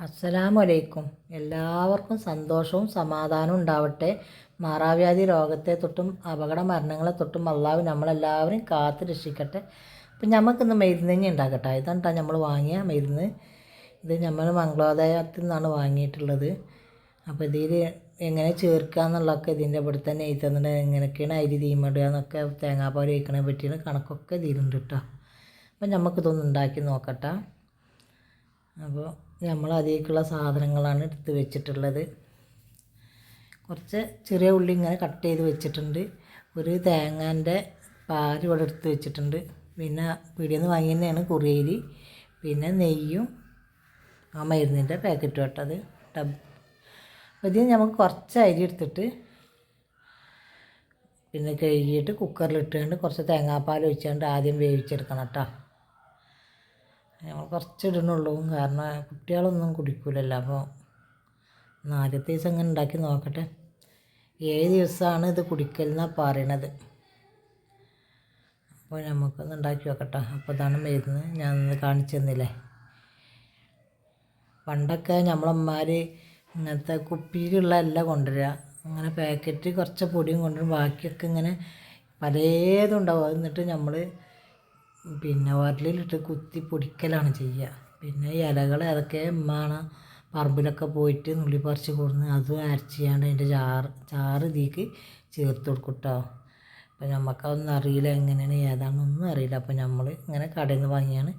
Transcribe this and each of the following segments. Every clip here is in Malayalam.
അസ്സലാമു അലൈക്കും. എല്ലാവർക്കും സന്തോഷവും സമാധാനവും ഉണ്ടാവട്ടെ. മാറാവ്യാധി രോഗത്തെ തൊട്ടും അപകട മരണങ്ങളെ തൊട്ടും അള്ളാഹു നമ്മളെല്ലാവരും കാത്ത് രക്ഷിക്കട്ടെ. അപ്പം നമുക്കിന്ന് മരുന്ന് ഉണ്ടാക്കട്ടെ. ഇതാണ് നമ്മൾ വാങ്ങിയ മരുന്ന്. ഇത് നമ്മൾ മംഗളോദയത്തിൽ നിന്നാണ് വാങ്ങിയിട്ടുള്ളത്. അപ്പോൾ ഇതിൽ എങ്ങനെ ചേർക്കുക എന്നുള്ളതൊക്കെ ഇതിൻ്റെ ഇവിടെ തന്നെ എഴുതി തന്നിട്ട് എങ്ങനെയൊക്കെയാണ് അരി തീമിടുക എന്നൊക്കെ തേങ്ങാപ്പാൽ ഒഴിക്കണെ പറ്റിയാണ് കണക്കൊക്കെ ഇതിലുണ്ട് കേട്ടോ. അപ്പം നമുക്കിതൊന്ന് ഉണ്ടാക്കി നോക്കട്ടെ. അപ്പോൾ നമ്മൾ അതിലേക്കുള്ള സാധനങ്ങളാണ് എടുത്ത് വെച്ചിട്ടുള്ളത്. കുറച്ച് ചെറിയ ഉള്ളി ഇങ്ങനെ കട്ട് ചെയ്ത് വെച്ചിട്ടുണ്ട്. ഒരു തേങ്ങാൻ്റെ പാൽ ഇവിടെ എടുത്ത് വെച്ചിട്ടുണ്ട്. പിന്നെ പീടികയിൽ നിന്ന് വാങ്ങി തന്നെയാണ് കുറിയരി. പിന്നെ നെയ്യും ആ മരുന്നിൻ്റെ പാക്കറ്റ് ഇട്ടത് ഡബ്. അപ്പോൾ ഇതിന് നമുക്ക് കുറച്ച് അരി എടുത്തിട്ട് പിന്നെ കഴുകിയിട്ട് കുക്കറിലിട്ടുകൊണ്ട് കുറച്ച് തേങ്ങാപ്പാൽ ഒഴിച്ചുകൊണ്ട് ആദ്യം വേവിച്ചെടുക്കണം കേട്ടോ. നമ്മൾ കുറച്ച് ഇടണുള്ളൂ, കാരണം കുട്ടികളൊന്നും കുടിക്കില്ലല്ലോ. അപ്പോൾ ആദ്യത്തെ ദിവസം ഇങ്ങനെ ഉണ്ടാക്കി നോക്കട്ടെ. 7 ദിവസമാണ് ഇത് കുടിക്കലെന്നാണ് പറയണത്. അപ്പോൾ നമുക്കൊന്ന് ഉണ്ടാക്കി നോക്കട്ടെ. അപ്പോൾ ഇതാണ് മരുന്ന് ഞാൻ കാണിച്ചു തന്നില്ലേ. പണ്ടൊക്കെ നമ്മളമ്മമാർ ഇങ്ങനത്തെ കുപ്പിയിലുള്ള എല്ലാം കൊണ്ടുവരിക, അങ്ങനെ പാക്കറ്റ് കുറച്ച് പൊടിയും കൊണ്ടുവരും, ബാക്കിയൊക്കെ ഇങ്ങനെ പലതും ഉണ്ടാവും. എന്നിട്ട് നമ്മൾ പിന്നെ ഉരലിലിട്ട് കുത്തി പൊടിക്കലാണ് ചെയ്യുക. പിന്നെ ഇലകൾ അതൊക്കെ ഉമ്മാണ് പറമ്പിലൊക്കെ പോയിട്ട് നുള്ളി പറിച്ച് കൊടുന്ന് അതും അരച്ച് ചെയ്യാണ്ട് അതിൻ്റെ ചാറ് ഇതിലേക്ക് ചേർത്ത് കൊടുക്കും കേട്ടോ. അപ്പോൾ നമുക്കതൊന്നും അറിയില്ല, എങ്ങനെയാണ് ഏതാണെന്നൊന്നും അറിയില്ല. അപ്പോൾ നമ്മൾ ഇങ്ങനെ കടയിൽ നിന്ന് വാങ്ങിയാണ്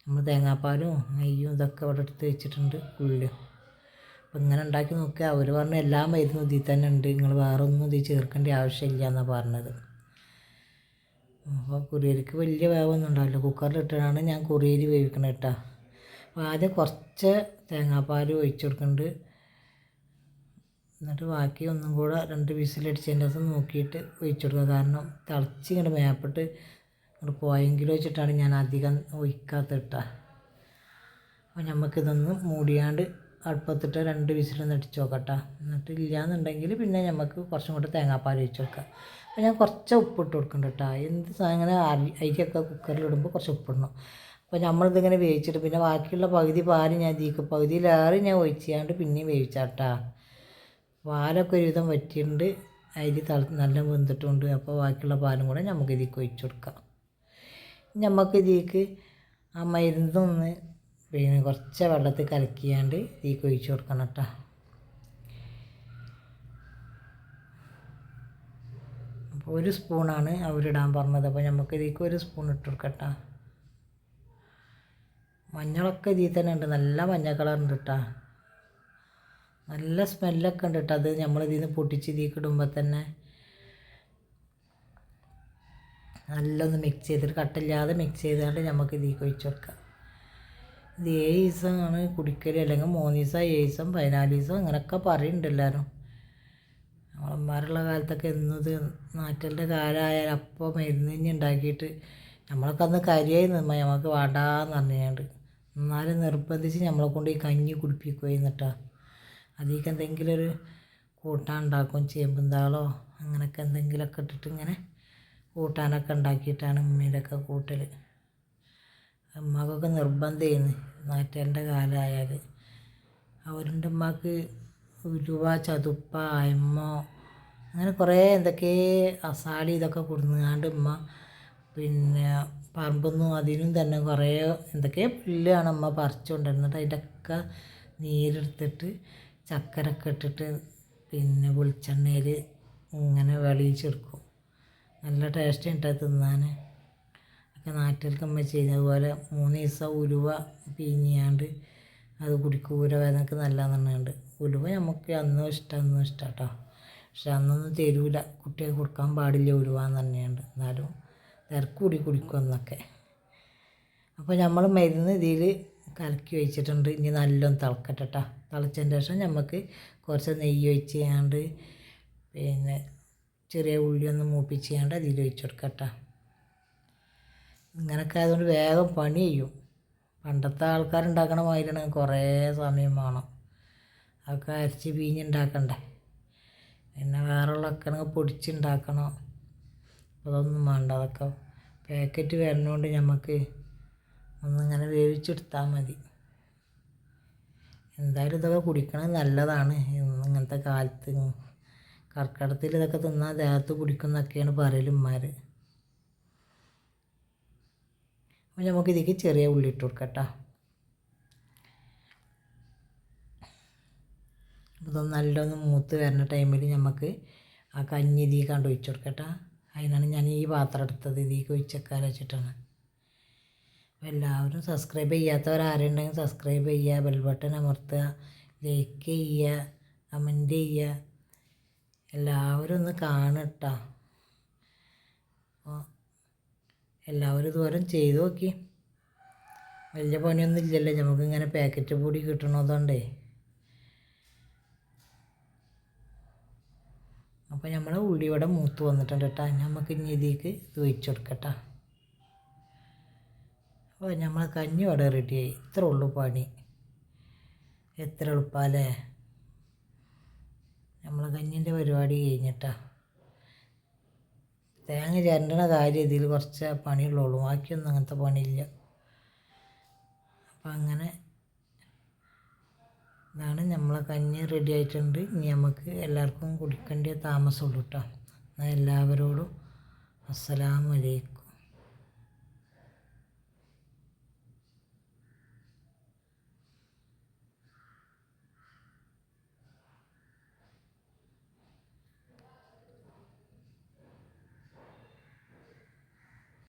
നമ്മൾ തേങ്ങാപ്പാലും നെയ്യും ഇതൊക്കെ ഇവിടെ എടുത്ത് വെച്ചിട്ടുണ്ട് ഉള്ളിലും. അപ്പോൾ ഇങ്ങനെ ഉണ്ടാക്കി നോക്കുക. അവർ പറഞ്ഞു എല്ലാ മരുന്നും ഇതിൽ തന്നെ ഉണ്ട്, നിങ്ങൾ വേറെ ഒന്നും ഇതിൽ ചേർക്കേണ്ട ആവശ്യമില്ല എന്നാണ് പറഞ്ഞത്. അപ്പോൾ കുറിയരിക്ക് വലിയ വേവൊന്നും ഉണ്ടാവില്ല. കുക്കറിലിട്ടാണ് ഞാൻ കുറിയരി വേവിക്കണം കേട്ടോ. അപ്പോൾ ആദ്യം കുറച്ച് തേങ്ങാപ്പാൽ ഒഴിച്ച് കൊടുക്കുന്നുണ്ട്. എന്നിട്ട് ബാക്കി ഒന്നും കൂടെ 2 വിസിലടിച്ചതിൻ്റെ അത് നോക്കിയിട്ട് ഒഴിച്ച് കൊടുക്കുക. കാരണം തിളച്ച് ഇങ്ങോട്ട് മേപ്പിട്ട് ഇങ്ങോട്ട് പോയെങ്കിലും വെച്ചിട്ടാണ് ഞാൻ അധികം ഒഴിക്കാത്ത ഇട്ടാൽ. അപ്പോൾ നമുക്കിതൊന്ന് മൂടിയാണ്ട് അടുപ്പത്തിട്ട് 2 വിസിലൊന്ന് അടിച്ച് നോക്കട്ടെ. എന്നിട്ട് ഇല്ലയെന്നുണ്ടെങ്കിൽ പിന്നെ നമുക്ക് കുറച്ചും കൂടെ തേങ്ങാപ്പാൽ ഒഴിച്ച് കൊടുക്കാം. അപ്പോൾ ഞാൻ കുറച്ച് ഉപ്പിട്ട് കൊടുക്കുന്നുണ്ട് കേട്ടോ. എന്ത് അങ്ങനെ അരിയൊക്കെ കുക്കറിലിടുമ്പോൾ കുറച്ച് ഉപ്പിടണം. അപ്പോൾ നമ്മളിതിങ്ങനെ വേവിച്ചിട്ട് പിന്നെ ബാക്കിയുള്ള പകുതി പാല് ഞാൻ ഇതിക്ക് പകുതിയിലേറെ ഞാൻ ഒഴിച്ചാണ്ട് പിന്നെയും വേവിച്ചാട്ടാ. പാലൊക്കെ ഒരുവിധം വറ്റിയിട്ടുണ്ട്, അരി നല്ല വെന്തിട്ടുണ്ട്. അപ്പോൾ ബാക്കിയുള്ള പാലും കൂടെ നമുക്ക് ഇതിലേക്ക് ഒഴിച്ച് കൊടുക്കാം. നമുക്ക് ഇതിലേക്ക് ആ മരുന്നൊന്ന് പിന്നെ കുറച്ച് വെള്ളത്തിൽ കലക്കിയാണ്ട് ഇതിലേക്ക് ഒഴിച്ച് കൊടുക്കണം കേട്ടോ. അപ്പോൾ 1 സ്പൂണാണ് അവരിടാൻ പറഞ്ഞത്. അപ്പോൾ നമുക്ക് ഇതിലേക്ക് 1 സ്പൂൺ ഇട്ട് കൊടുക്കട്ടോ. മഞ്ഞളൊക്കെ ഇതിൽ തന്നെ ഉണ്ട്, നല്ല മഞ്ഞ കളറുണ്ട് കേട്ടോ. നല്ല സ്മെല്ലൊക്കെ ഉണ്ട് കേട്ടോ. അത് നമ്മളിതിൽ നിന്ന് പൊട്ടിച്ച് ഇതിലേക്ക് ഇടുമ്പോൾ തന്നെ നല്ലൊന്ന് മിക്സ് ചെയ്തിട്ട് കട്ടില്ലാതെ മിക്സ് ചെയ്തുകൊണ്ട് നമുക്ക് ഇതിലേക്ക് ഒഴിച്ച് കൊടുക്കാം. ഇത് 7 ദിവസമാണ് കുടിക്കൽ, അല്ലെങ്കിൽ 3 ദിവസം 7 ദിവസം 14 ദിവസം അങ്ങനെയൊക്കെ പറയുന്നുണ്ട് എല്ലാവരും. നമ്മളന്മാരുള്ള കാലത്തൊക്കെ എന്നത് നാറ്റലിൻ്റെ കാലമായാൽ അപ്പോൾ മരുന്ന് ഉണ്ടാക്കിയിട്ട് നമ്മളൊക്കെ അന്ന് കരിയായി നിന്നാൽ നമുക്ക് വേണ്ടാന്ന് പറഞ്ഞുകൊണ്ട് എന്നാലും നിർബന്ധിച്ച് നമ്മളെ കൊണ്ട് ഈ കഞ്ഞി കുടിപ്പിക്കുകയെന്നിട്ടാ. അതിലേക്ക് എന്തെങ്കിലും ഒരു കൂട്ടാൻ ഉണ്ടാക്കും, ചേമ്പുന്താളോ അങ്ങനെയൊക്കെ എന്തെങ്കിലുമൊക്കെ ഇട്ടിട്ട് ഇങ്ങനെ കൂട്ടാനൊക്കെ ഉണ്ടാക്കിയിട്ടാണ് ഉമ്മയുടെയൊക്കെ കൂട്ടൽ. ഉമ്മക്കൊക്കെ നിർബന്ധമായിരുന്നു നാറ്റലിൻ്റെ കാലമായാൽ. അവരുടെ ഉമ്മക്ക് ഉലുവ, ചതുപ്പ, അയമ്മോ അങ്ങനെ കുറേ എന്തൊക്കെ അസാളി ഇതൊക്കെ കൊടുങ്ങാണ്ട് ഉമ്മ പിന്നെ പറമ്പൊന്നും അതിനും തന്നെ കുറേ എന്തൊക്കെ പുല്ലാണ് അമ്മ പറിച്ചു കൊണ്ടിരുന്നിട്ട് അതിൻ്റെയൊക്കെ നീരെടുത്തിട്ട് ചക്കരൊക്കെ ഇട്ടിട്ട് പിന്നെ വെളിച്ചെണ്ണയിൽ ഇങ്ങനെ വെളിയിച്ചെടുക്കും. നല്ല ടേസ്റ്റ് ഉണ്ട് തിന്നാൻ. ഒക്കെ നാട്ടിലേക്ക് അമ്മ ചെയ്യുന്നത്. അതുപോലെ 3 ദിവസം ഉലുവ പിഴിഞ്ഞാണ്ട് അത് കുടിക്കും. ഊരവേദനക്ക് നല്ലതെന്നുണ്ട്. ഉലുവ നമുക്ക് അന്നും ഇഷ്ടം കേട്ടോ. പക്ഷെ അന്നൊന്നും തരൂല, കുട്ടികൾക്ക് കൊടുക്കാൻ പാടില്ല ഉലുവ എന്ന് തന്നെയുണ്ട്. എന്നാലും തിരക്കൂടി കുടിക്കും എന്നൊക്കെ. അപ്പോൾ നമ്മൾ മരുന്ന് ഇതിൽ കലക്കി വെച്ചിട്ടുണ്ട്. ഇനി നല്ലോണം തിളക്കട്ടെ കേട്ടോ. തിളച്ചതിന് ശേഷം നമുക്ക് കുറച്ച് നെയ്യ് ഒഴിച്ച് ചെയ്യാണ്ട് പിന്നെ ചെറിയ ഉള്ളി ഒന്ന് മൂപ്പിച്ച് ചെയ്യാണ്ട് അതിൽ ഒഴിച്ച് കൊടുക്കാം കേട്ടോ. ഇങ്ങനെയൊക്കെ ആയതുകൊണ്ട് വേഗം പണി ചെയ്യും. പണ്ടത്തെ ആൾക്കാരുണ്ടാക്കണ മാതിരിയാണ് കുറേ സമയം വേണം. അതൊക്കെ അരച്ച് പിഴിഞ്ഞുണ്ടാക്കണ്ടേ. പിന്നെ വേറെയുള്ളതൊക്കെ പൊടിച്ചുണ്ടാക്കണം. അതൊന്നും വേണ്ട, അതൊക്കെ പാക്കറ്റ് വരുന്നതുകൊണ്ട് നമുക്ക് ഒന്നിങ്ങനെ വേവിച്ചെടുത്താൽ മതി. എന്തായാലും ഇതൊക്കെ കുടിക്കണത് നല്ലതാണ് ഇങ്ങനത്തെ കാലത്ത്. കർക്കിടകത്തിൽ ഇതൊക്കെ തിന്നാൽ ദേഹത്ത് കുടിക്കുന്നൊക്കെയാണ് പറയലുമാർ. അപ്പോൾ നമുക്കിതിലേക്ക് ചെറിയ ഉള്ളി ഇട്ട് കൊടുക്കട്ടോ. ഇതൊന്ന് നല്ലൊന്ന് മൂത്ത് വരുന്ന ടൈമിൽ നമുക്ക് ആ കഞ്ഞി ഇതിൽ കണ്ട് ഒഴിച്ച് കൊടുക്കട്ടോ. അതിനാണ് ഞാൻ ഈ പാത്രം എടുത്തത്, ഇതിലേക്ക് ഒഴിച്ചേക്കാൻ വെച്ചിട്ടാണ്. അപ്പോൾ എല്ലാവരും സബ്സ്ക്രൈബ് ചെയ്യാത്തവരാരുണ്ടെങ്കിൽ സബ്സ്ക്രൈബ് ചെയ്യുക, ബെൽ ബട്ടൺ അമർത്തുക, ലൈക്ക് ചെയ്യുക, കമൻറ്റ് ചെയ്യുക. എല്ലാവരും ഒന്ന് കാണട്ടോ. അപ്പോൾ എല്ലാവരും ഇതുപോലെ ചെയ്ത് നോക്കി. വലിയ പണിയൊന്നും ഇല്ലല്ലോ, നമുക്കിങ്ങനെ പാക്കറ്റ് പൊടി കിട്ടണതുകൊണ്ടേ. അപ്പോൾ നമ്മൾ ഉള്ളി ഇവിടെ മൂത്ത് വന്നിട്ടുണ്ട് കേട്ടോ. നമുക്ക് ഇനി ഇതിലേക്ക് ഇത് ഒഴിച്ച് കൊടുക്കട്ടോ. അപ്പോൾ നമ്മൾ കഞ്ഞി ഇവിടെ റെഡിയായി. ഇത്ര ഉള്ളു പണി. എത്ര എളുപ്പമല്ലേ. നമ്മൾ കഞ്ഞിൻ്റെ പരിപാടി കഴിഞ്ഞിട്ടാ. തേങ്ങ ചിരണ്ടണ കാര്യം ഇതിൽ കുറച്ച് പണിയുള്ളൂ, ബാക്കിയൊന്നും അങ്ങനത്തെ പണിയില്ല. അപ്പം അങ്ങനെ ഇതാണ് നമ്മളെ കഞ്ഞി റെഡി ആയിട്ടുണ്ട്. ഇനി നമുക്ക് എല്ലാവർക്കും കുടിക്കേണ്ട താമസമുള്ളൂ കേട്ടോ. എന്നാൽ എല്ലാവരോടും അസ്സലാമു അലൈക്കും.